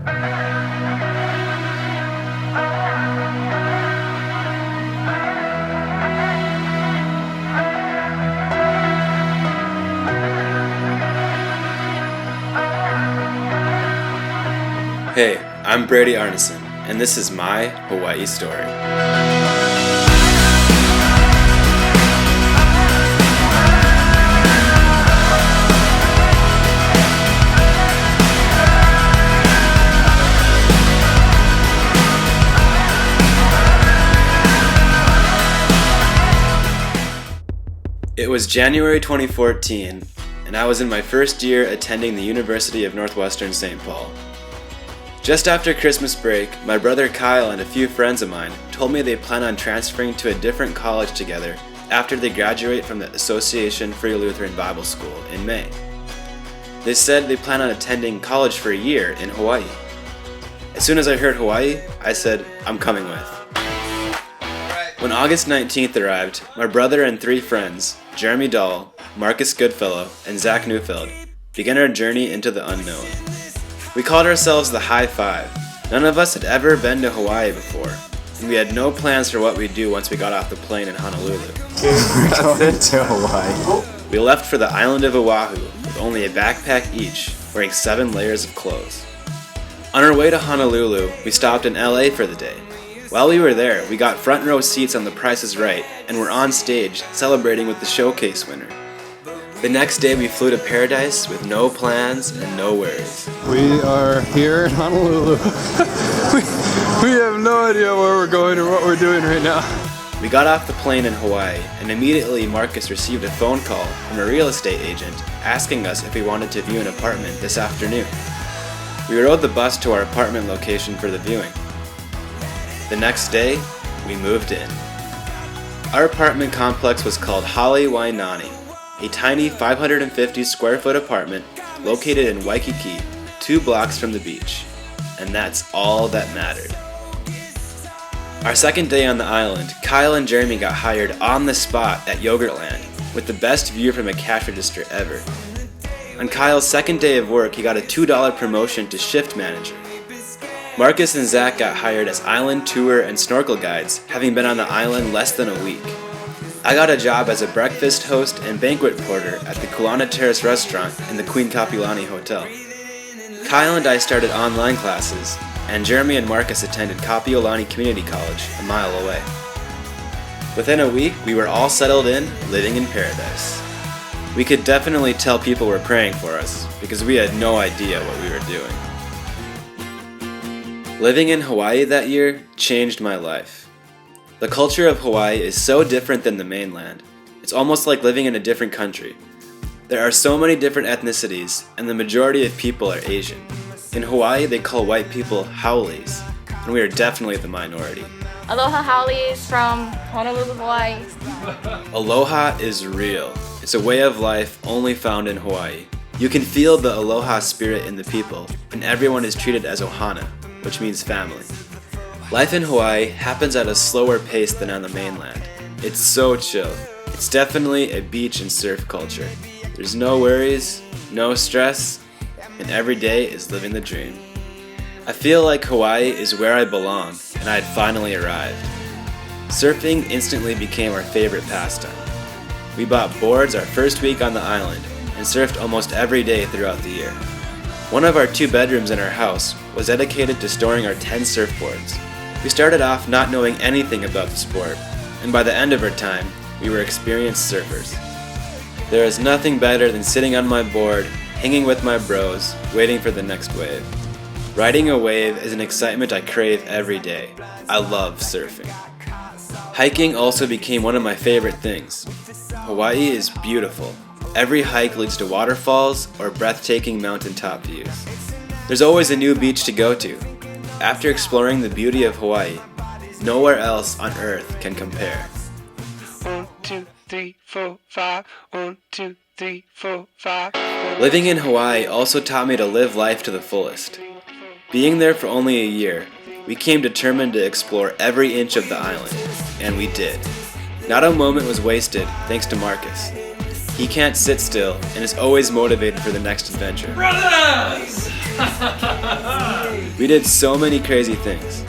Hey, I'm Brady Arneson, and this is my Hawaii story. It was January 2014, and I was in my first year attending the University of Northwestern St. Paul. Just after Christmas break, my brother Kyle and a few friends of mine told me they plan on transferring to a different college together after they graduate from the Association Free Lutheran Bible School in May. They said they plan on attending college for a year in Hawaii. As soon as I heard Hawaii, I said, I'm coming with. When August 19th arrived, my brother and three friends, Jeremy Dahl, Marcus Goodfellow, and Zach Neufeld, began our journey into the unknown. We called ourselves the High Five. None of us had ever been to Hawaii before, and we had no plans for what we'd do once we got off the plane in Honolulu. We're going to Hawaii. We left for the island of Oahu with only a backpack each, wearing 7 layers of clothes. On our way to Honolulu, we stopped in LA for the day. While we were there, we got front row seats on The Price is Right and were on stage celebrating with the showcase winner. The next day we flew to Paradise with no plans and no worries. We are here in Honolulu. we have no idea where we're going or what we're doing right now. We got off the plane in Hawaii, and immediately Marcus received a phone call from a real estate agent asking us if we wanted to view an apartment this afternoon. We rode the bus to our apartment location for the viewing. The next day, we moved in. Our apartment complex was called Hale Wainani, a tiny 550 square foot apartment located in Waikiki, 2 blocks from the beach. And that's all that mattered. Our second day on the island, Kyle and Jeremy got hired on the spot at Yogurtland with the best view from a cash register ever. On Kyle's second day of work, he got a $2 promotion to shift manager. Marcus and Zach got hired as island tour and snorkel guides, having been on the island less than a week. I got a job as a breakfast host and banquet porter at the Kuana Terrace restaurant in the Queen Kapilani Hotel. Kyle and I started online classes, and Jeremy and Marcus attended Kapiolani Community College, a mile away. Within a week, we were all settled in, living in paradise. We could definitely tell people were praying for us, because we had no idea what we were doing. Living in Hawaii that year changed my life. The culture of Hawaii is so different than the mainland. It's almost like living in a different country. There are so many different ethnicities, and the majority of people are Asian. In Hawaii, they call white people haoles, and we are definitely the minority. Aloha haoles from Honolulu, Hawaii. Aloha is real. It's a way of life only found in Hawaii. You can feel the aloha spirit in the people, and everyone is treated as ohana, which means family. Life in Hawaii happens at a slower pace than on the mainland. It's so chill. It's definitely a beach and surf culture. There's no worries, no stress, and every day is living the dream. I feel like Hawaii is where I belong, and I had finally arrived. Surfing instantly became our favorite pastime. We bought boards our first week on the island and surfed almost every day throughout the year. One of our 2 bedrooms in our house was dedicated to storing our 10 surfboards. We started off not knowing anything about the sport, and by the end of our time, we were experienced surfers. There is nothing better than sitting on my board, hanging with my bros, waiting for the next wave. Riding a wave is an excitement I crave every day. I love surfing. Hiking also became one of my favorite things. Hawaii is beautiful. Every hike leads to waterfalls or breathtaking mountaintop views. There's always a new beach to go to. After exploring the beauty of Hawaii, nowhere else on earth can compare. 1, 2, 3, 4, 5. 1, 2, 3, 4, 5. Living in Hawaii also taught me to live life to the fullest. Being there for only a year, we came determined to explore every inch of the island, and we did. Not a moment was wasted thanks to Marcus. He can't sit still and is always motivated for the next adventure. Brothers! We did so many crazy things.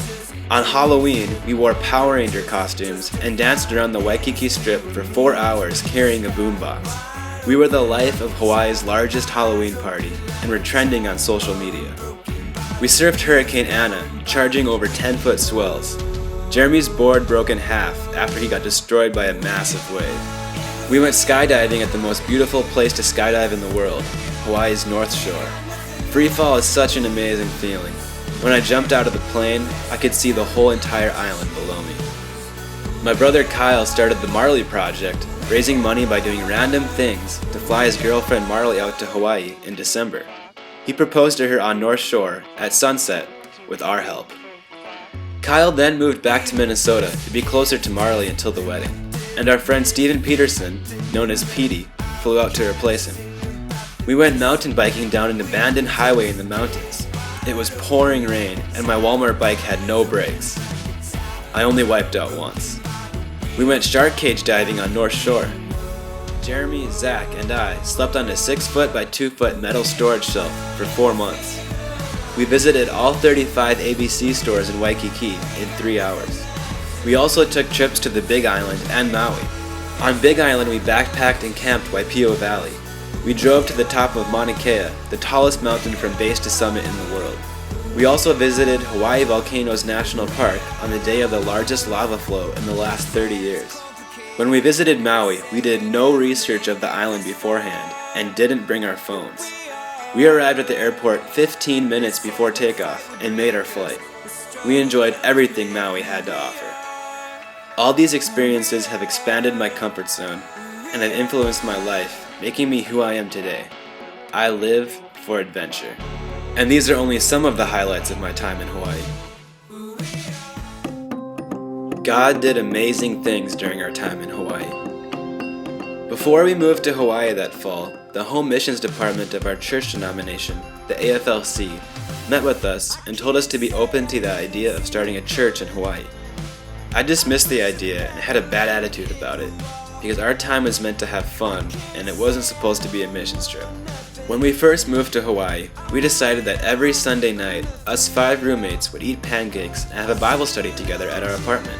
On Halloween, we wore Power Ranger costumes and danced around the Waikiki Strip for 4 hours carrying a boombox. We were the life of Hawaii's largest Halloween party and were trending on social media. We surfed Hurricane Anna, charging over 10-foot swells. Jeremy's board broke in half after he got destroyed by a massive wave. We went skydiving at the most beautiful place to skydive in the world, Hawaii's North Shore. Free fall is such an amazing feeling. When I jumped out of the plane, I could see the whole entire island below me. My brother Kyle started the Marley Project, raising money by doing random things to fly his girlfriend Marley out to Hawaii in December. He proposed to her on North Shore at sunset with our help. Kyle then moved back to Minnesota to be closer to Marley until the wedding, and our friend Steven Peterson, known as Petey, flew out to replace him. We went mountain biking down an abandoned highway in the mountains. It was pouring rain, and my Walmart bike had no brakes. I only wiped out once. We went shark cage diving on North Shore. Jeremy, Zach, and I slept on a 6-foot by 2-foot metal storage shelf for 4 months. We visited all 35 ABC stores in Waikiki in 3 hours. We also took trips to the Big Island and Maui. On Big Island, we backpacked and camped Waipio Valley. We drove to the top of Mauna Kea, the tallest mountain from base to summit in the world. We also visited Hawaii Volcanoes National Park on the day of the largest lava flow in the last 30 years. When we visited Maui, we did no research of the island beforehand and didn't bring our phones. We arrived at the airport 15 minutes before takeoff and made our flight. We enjoyed everything Maui had to offer. All these experiences have expanded my comfort zone and have influenced my life, making me who I am today. I live for adventure. And these are only some of the highlights of my time in Hawaii. God did amazing things during our time in Hawaii. Before we moved to Hawaii that fall, the Home Missions Department of our church denomination, the AFLC, met with us and told us to be open to the idea of starting a church in Hawaii. I dismissed the idea and had a bad attitude about it, because our time was meant to have fun and it wasn't supposed to be a mission trip. When we first moved to Hawaii, we decided that every Sunday night, us 5 roommates would eat pancakes and have a Bible study together at our apartment.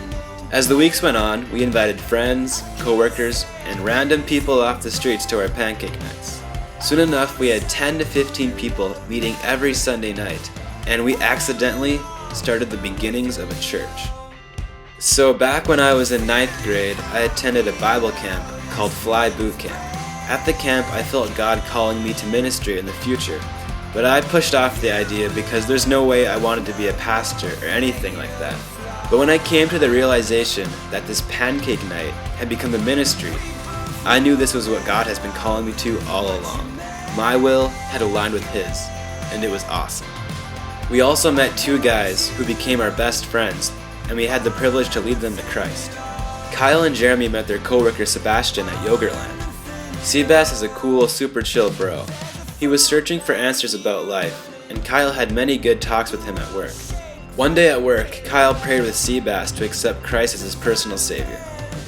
As the weeks went on, we invited friends, co-workers, and random people off the streets to our pancake nights. Soon enough, we had 10 to 15 people meeting every Sunday night, and we accidentally started the beginnings of a church. So back when I was in 9th grade, I attended a Bible camp called Fly Boot Camp. At the camp, I felt God calling me to ministry in the future, but I pushed off the idea because there's no way I wanted to be a pastor or anything like that. But when I came to the realization that this pancake night had become a ministry, I knew this was what God has been calling me to all along. My will had aligned with His, and it was awesome. We also met 2 guys who became our best friends, and we had the privilege to lead them to Christ. Kyle and Jeremy met their coworker Sebastian at Yogurtland. Seabass is a cool, super chill bro. He was searching for answers about life, and Kyle had many good talks with him at work. One day at work, Kyle prayed with Seabass to accept Christ as his personal savior.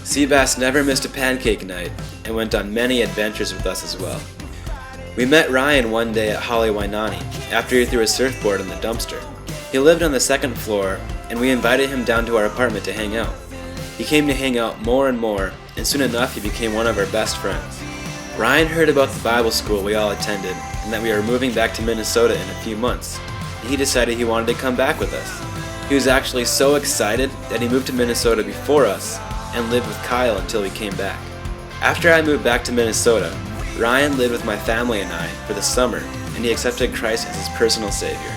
Seabass never missed a pancake night and went on many adventures with us as well. We met Ryan one day at Holly Wainani after he threw a surfboard in the dumpster. He lived on the 2nd floor, and we invited him down to our apartment to hang out. He came to hang out more and more, and soon enough he became one of our best friends. Ryan heard about the Bible school we all attended and that we were moving back to Minnesota in a few months, and he decided he wanted to come back with us. He was actually so excited that he moved to Minnesota before us and lived with Kyle until we came back. After I moved back to Minnesota, Ryan lived with my family and I for the summer, and he accepted Christ as his personal savior.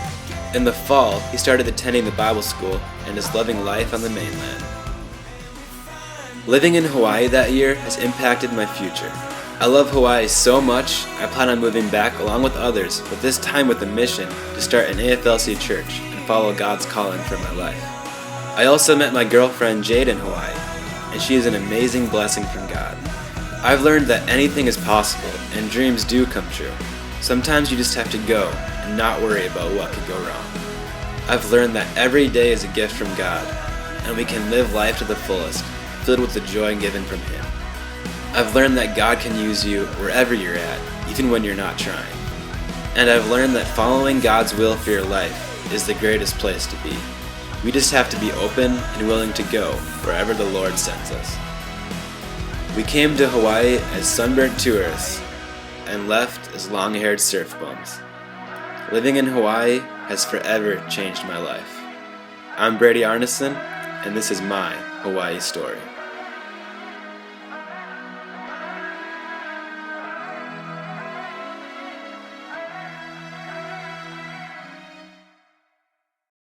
In the fall, he started attending the Bible school and is loving life on the mainland. Living in Hawaii that year has impacted my future. I love Hawaii so much, I plan on moving back along with others, but this time with a mission to start an AFLC church and follow God's calling for my life. I also met my girlfriend Jade in Hawaii, and she is an amazing blessing from God. I've learned that anything is possible and dreams do come true. Sometimes you just have to go and not worry about what could go wrong. I've learned that every day is a gift from God, and we can live life to the fullest, filled with the joy given from Him. I've learned that God can use you wherever you're at, even when you're not trying. And I've learned that following God's will for your life is the greatest place to be. We just have to be open and willing to go wherever the Lord sends us. We came to Hawaii as sunburnt tourists and left as long-haired surf bums. Living in Hawaii has forever changed my life. I'm Brady Arneson, and this is my Hawaii story.